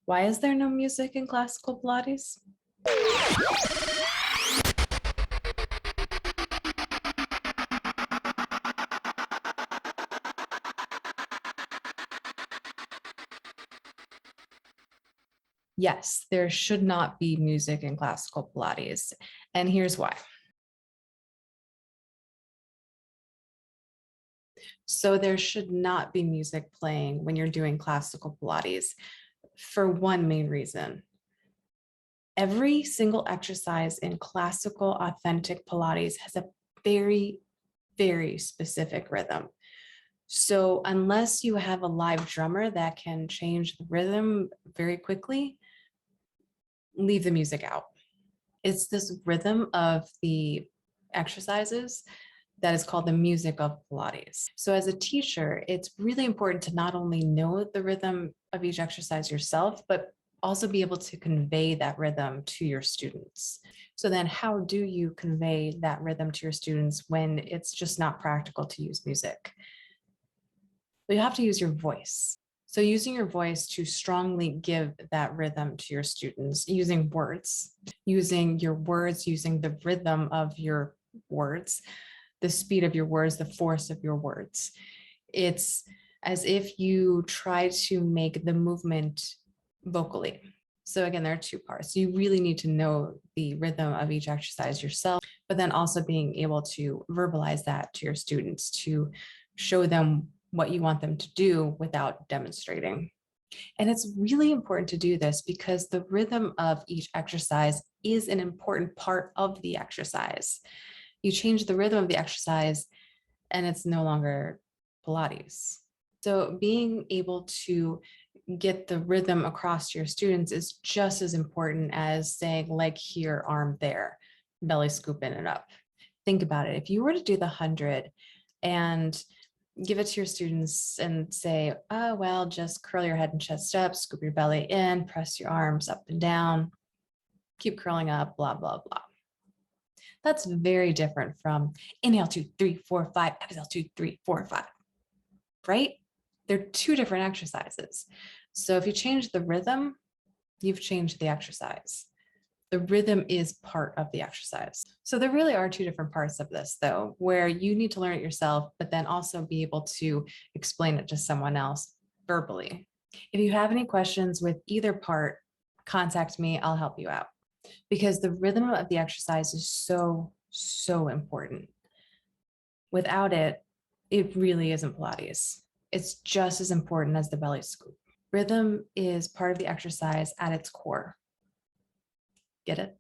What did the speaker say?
Why is there no music in classical Pilates? Yes, there should not be music in classical Pilates, and here's why. So there should not be music playing when you're doing classical Pilates for one main reason. Every single exercise in classical authentic Pilates has a very, very specific rhythm. So unless you have a live drummer that can change the rhythm very quickly, leave the music out. It's this rhythm of the exercises that is called the music of Pilates. So as a teacher, it's really important to not only know the rhythm of each exercise yourself, but also be able to convey that rhythm to your students. So then how do you convey that rhythm to your students when it's just not practical to use music? But you have to use your voice. So using your voice to strongly give that rhythm to your students, using words, using your words, using the rhythm of your words, the speed of your words, the force of your words. It's as if you try to make the movement vocally. So again, there are two parts. You really need to know the rhythm of each exercise yourself, but then also being able to verbalize that to your students to show them what you want them to do without demonstrating. And it's really important to do this because the rhythm of each exercise is an important part of the exercise. You change the rhythm of the exercise and it's no longer Pilates. So being able to get the rhythm across to your students is just as important as saying leg here, arm there, belly scoop in and up. Think about it. If you were to do the 100 and give it to your students and say, oh, well, just curl your head and chest up, scoop your belly in, press your arms up and down, keep curling up, blah, blah, blah. That's very different from inhale, 2, 3, 4, 5, exhale, 2, 3, 4, 5, right? They're two different exercises. So if you change the rhythm, you've changed the exercise. The rhythm is part of the exercise. So there really are two different parts of this though, where you need to learn it yourself, but then also be able to explain it to someone else verbally. If you have any questions with either part, contact me, I'll help you out. Because the rhythm of the exercise is so, so important. Without it, it really isn't Pilates. It's just as important as the belly scoop. Rhythm is part of the exercise at its core. Get it?